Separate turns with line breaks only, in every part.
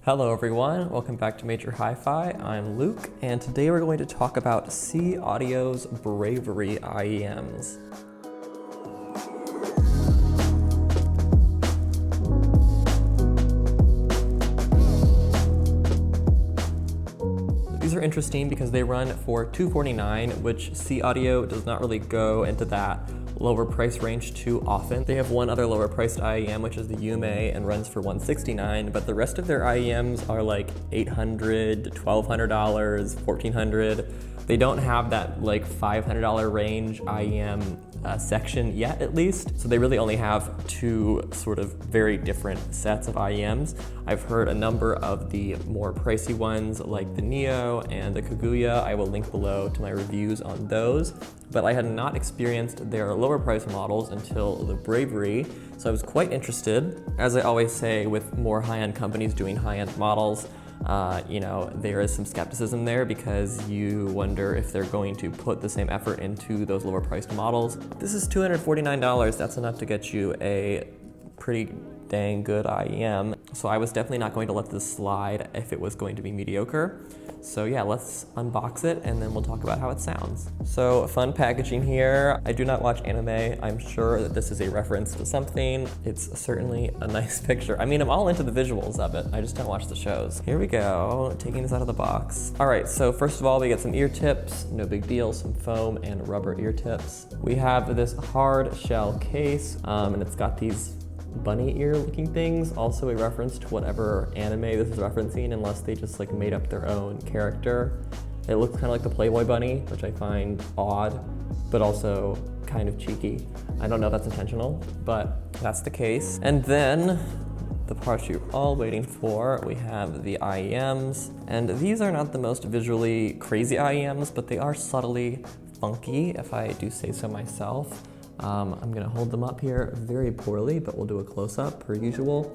Hello everyone, welcome back to Major Hi-Fi. I'm Luke, and today we're going to talk about SeeAudio's Bravery IEMs. These are interesting because they run for $249, which SeeAudio does not really go into that lower price range too often. They have one other lower priced IEM, which is the YUME, and runs for $169, but the rest of their IEMs are like $800, $1,200, $1,400. They don't have that like $500 range IEM section yet, at least. So they really only have two sort of very different sets of IEMs. I've heard a number of the more pricey ones like the Neo and the Kaguya. I will link below to my reviews on those, but I had not experienced their lower price models until the Bravery, so I was quite interested. As I always say with more high-end companies doing high-end models, there is some skepticism there because you wonder if they're going to put the same effort into those lower priced models. This is $249, that's enough to get you a pretty dang good IEM. So I was definitely not going to let this slide if it was going to be mediocre. So yeah, let's unbox it and then we'll talk about how it sounds. So fun packaging here. I do not watch anime. I'm sure that this is a reference to something. It's certainly a nice picture. I mean, I'm all into the visuals of it. I just don't watch the shows. Here we go, taking this out of the box. All right, so first of all, we get some ear tips. No big deal, some foam and rubber ear tips. We have this hard shell case, and it's got these bunny ear looking things, also a reference to whatever anime this is referencing, unless they just like made up their own character. It looks kind of like the Playboy bunny, which I find odd, but also kind of cheeky. I don't know if that's intentional, but that's the case. And then the parts you're all waiting for, we have the IEMs, and these are not the most visually crazy IEMs, but they are subtly funky, if I do say so myself. I'm gonna hold them up here very poorly, but we'll do a close-up per usual.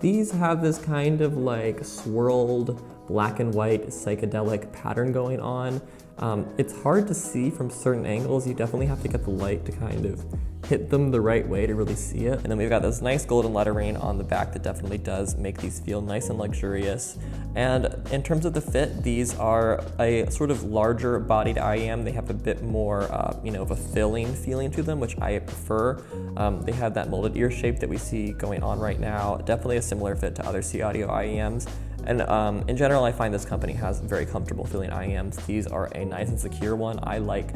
These have this kind of like swirled black and white psychedelic pattern going on. It's hard to see from certain angles. You definitely have to get the light to kind of hit them the right way to really see it. And then we've got this nice golden lettering on the back that definitely does make these feel nice and luxurious. And in terms of the fit, these are a sort of larger bodied IEM. They have a bit more, of a filling feeling to them, which I prefer. They have that molded ear shape that we see going on right now. Definitely a similar fit to other SeeAudio IEMs. And in general, I find this company has very comfortable feeling IEMs. These are a nice and secure one. I like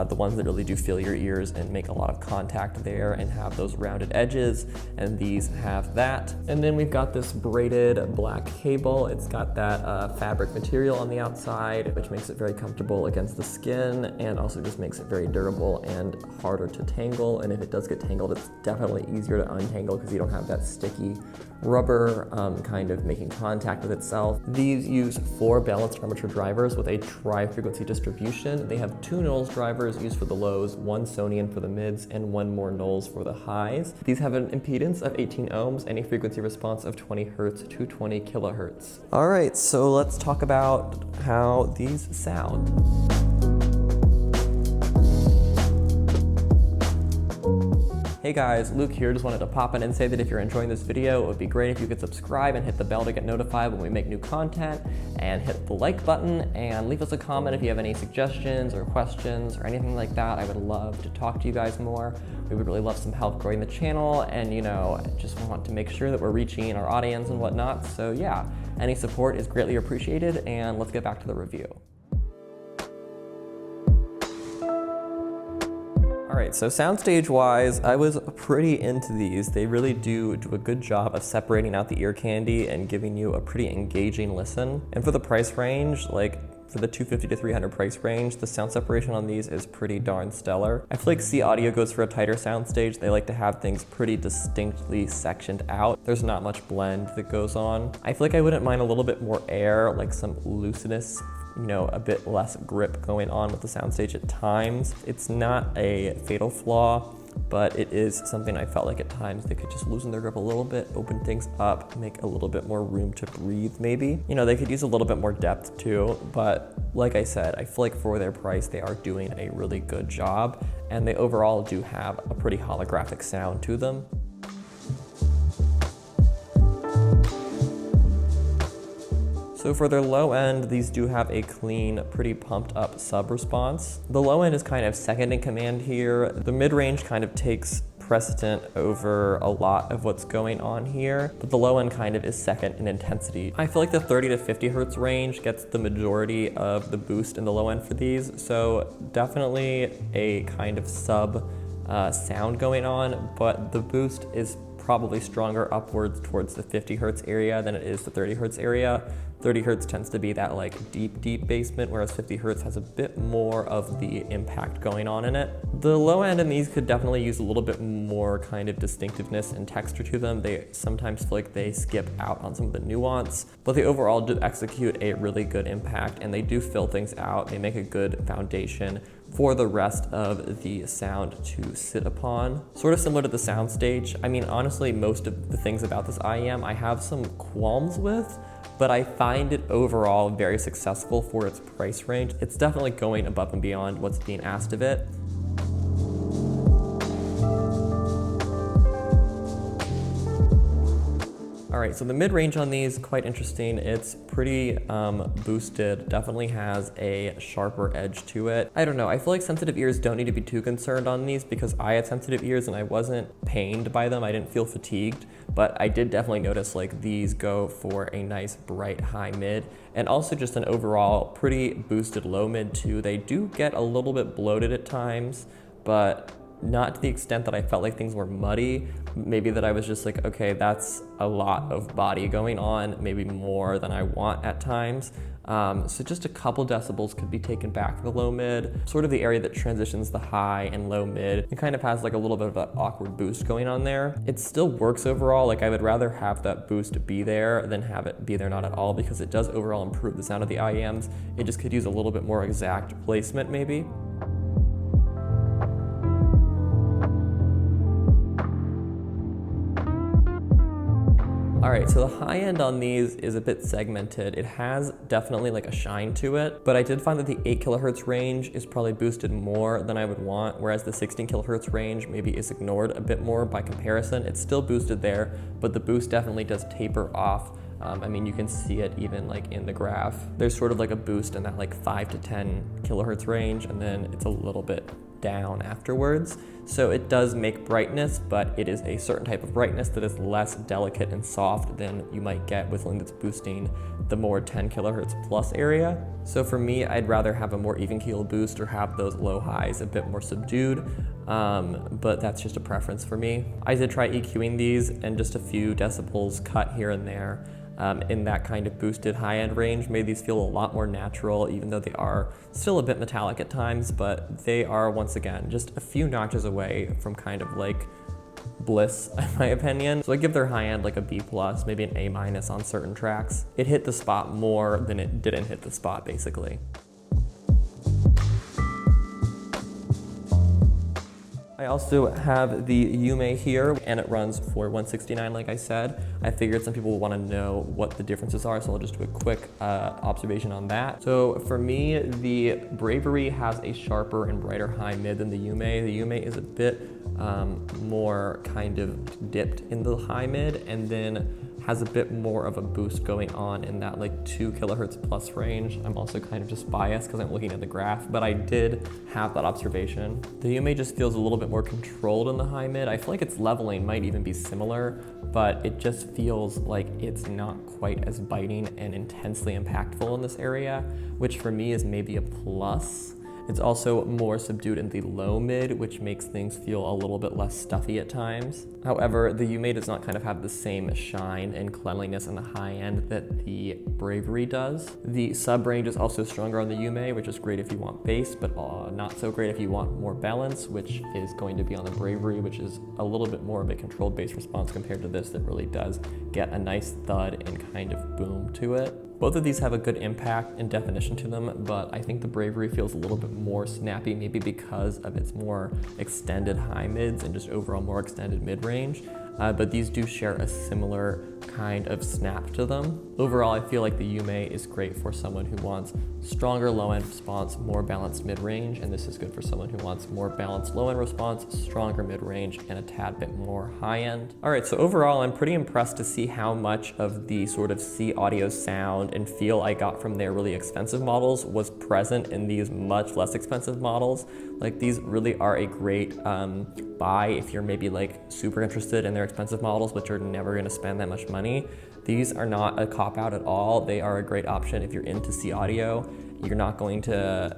the ones that really do fill your ears and make a lot of contact there and have those rounded edges, and these have that. And then we've got this braided black cable. It's got that fabric material on the outside, which makes it very comfortable against the skin and also just makes it very durable and harder to tangle. And if it does get tangled, it's definitely easier to untangle because you don't have that sticky rubber kind of making contact with itself. These use 4 balanced armature drivers with a tri-frequency distribution. They have 2 Knowles drivers used for the lows, 1 Sonian for the mids, and 1 more Knowles for the highs. These have an impedance of 18 ohms and a frequency response of 20 hertz to 20 kilohertz. All right, so let's talk about how these sound. Hey guys, Luke here. Just wanted to pop in and say that if you're enjoying this video, it would be great if you could subscribe and hit the bell to get notified when we make new content, and hit the like button and leave us a comment if you have any suggestions or questions or anything like that. I would love to talk to you guys more. We would really love some help growing the channel, and just want to make sure that we're reaching our audience and whatnot. So yeah, any support is greatly appreciated, and let's get back to the review. All right, so soundstage-wise, I was pretty into these. They really do a good job of separating out the ear candy and giving you a pretty engaging listen. And for the price range, like for the $250 to $300 price range, the sound separation on these is pretty darn stellar. I feel like SeeAudio goes for a tighter soundstage. They like to have things pretty distinctly sectioned out. There's not much blend that goes on. I feel like I wouldn't mind a little bit more air, like some looseness, a bit less grip going on with the soundstage at times. It's not a fatal flaw, but it is something I felt like at times they could just loosen their grip a little bit, open things up, make a little bit more room to breathe maybe. They could use a little bit more depth too, but like I said, I feel like for their price, they are doing a really good job, and they overall do have a pretty holographic sound to them. So for their low end, these do have a clean, pretty pumped up sub response. The low end is kind of second in command here. The mid-range kind of takes precedent over a lot of what's going on here, but the low end kind of is second in intensity. I feel like the 30 to 50 hertz range gets the majority of the boost in the low end for these, so definitely a kind of sub sound going on, but the boost is probably stronger upwards towards the 50 hertz area than it is the 30 hertz area. 30 hertz tends to be that like deep basement, whereas 50 hertz has a bit more of the impact going on in it. The low end in these could definitely use a little bit more kind of distinctiveness and texture to them. They sometimes feel like they skip out on some of the nuance, but they overall do execute a really good impact, and they do fill things out. They make a good foundation for the rest of the sound to sit upon. Sort of similar to the Soundstage. I mean, honestly, most of the things about this IEM I have some qualms with, but I find it overall very successful for its price range. It's definitely going above and beyond what's being asked of it. All right, so the mid-range on these, quite interesting. It's pretty boosted, definitely has a sharper edge to it. I don't know, I feel like sensitive ears don't need to be too concerned on these because I had sensitive ears and I wasn't pained by them. I didn't feel fatigued, but I did definitely notice like these go for a nice bright high mid, and also just an overall pretty boosted low mid too. They do get a little bit bloated at times, but not to the extent that I felt like things were muddy. Maybe that I was just like, okay, that's a lot of body going on, maybe more than I want at times. So just a couple decibels could be taken back for the low mid, sort of the area that transitions the high and low mid. It kind of has like a little bit of an awkward boost going on there. It still works overall. Like I would rather have that boost be there than have it be there not at all, because it does overall improve the sound of the IEMs. It just could use a little bit more exact placement maybe. All right, so the high end on these is a bit segmented. It has definitely like a shine to it, but I did find that the 8 kilohertz range is probably boosted more than I would want, whereas the 16 kilohertz range maybe is ignored a bit more by comparison. It's still boosted there, but the boost definitely does taper off. I mean, you can see it even like in the graph. There's sort of like a boost in that like 5 to 10 kilohertz range, and then it's a little bit down afterwards. So it does make brightness, but it is a certain type of brightness that is less delicate and soft than you might get with something that's boosting the more 10 kilohertz plus area. So for me, I'd rather have a more even keel boost or have those low highs a bit more subdued, but that's just a preference for me. I did try EQing these, and just a few decibels cut here and there in that kind of boosted high-end range made these feel a lot more natural, even though they are still a bit metallic at times, but they are, once again, just a few notches away from kind of like bliss, in my opinion. So I give their high-end like a B+, maybe an A- on certain tracks. It hit the spot more than it didn't hit the spot, basically. I also have the YUME here, and it runs for 169 like I said. I figured some people will want to know what the differences are, so I'll just do a quick observation on that. So for me, the Bravery has a sharper and brighter high mid than the YUME. The YUME is a bit more kind of dipped in the high mid, and then has a bit more of a boost going on in that like 2 kilohertz plus range. I'm also kind of just biased because I'm looking at the graph, but I did have that observation. The YUME just feels a little bit more controlled in the high mid. I feel like its leveling might even be similar, but it just feels like it's not quite as biting and intensely impactful in this area, which for me is maybe a plus. It's also more subdued in the low mid, which makes things feel a little bit less stuffy at times. However, the YUME does not kind of have the same shine and cleanliness in the high end that the Bravery does. The sub range is also stronger on the YUME, which is great if you want bass, but not so great if you want more balance, which is going to be on the Bravery, which is a little bit more of a controlled bass response compared to this that really does get a nice thud and kind of boom to it. Both of these have a good impact and definition to them, but I think the Bravery feels a little bit more snappy, maybe because of its more extended high mids and just overall more extended mid range. But these do share a similar kind of snap to them. Overall, I feel like the YUME is great for someone who wants stronger low-end response, more balanced mid-range, and this is good for someone who wants more balanced low-end response, stronger mid-range, and a tad bit more high-end. All right, so overall, I'm pretty impressed to see how much of the sort of SeeAudio sound and feel I got from their really expensive models was present in these much less expensive models. Like, these really are a great buy if you're maybe like super interested in their expensive models, but you're never gonna spend that much money. These are not a cop-out at all. They are a great option if you're into SeeAudio. You're not going to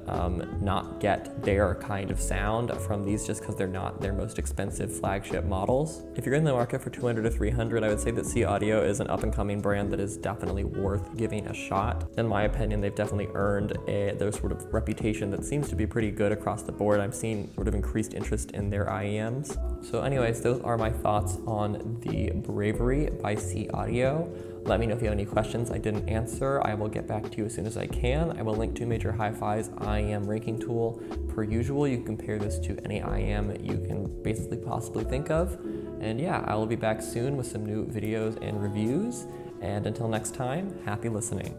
not get their kind of sound from these just because they're not their most expensive flagship models. If you're in the market for $200 to $300, I would say that SeeAudio is an up-and-coming brand that is definitely worth giving a shot. In my opinion, they've definitely earned their sort of reputation that seems to be pretty good across the board. I'm seeing sort of increased interest in their IEMs. So anyways, those are my thoughts on the Bravery by SeeAudio. Let me know if you have any questions I didn't answer. I will get back to you as soon as I can. I will link to Major Hi-Fi's IEM ranking tool. Per usual, you can compare this to any IEM that you can basically possibly think of. And yeah, I will be back soon with some new videos and reviews. And until next time, happy listening.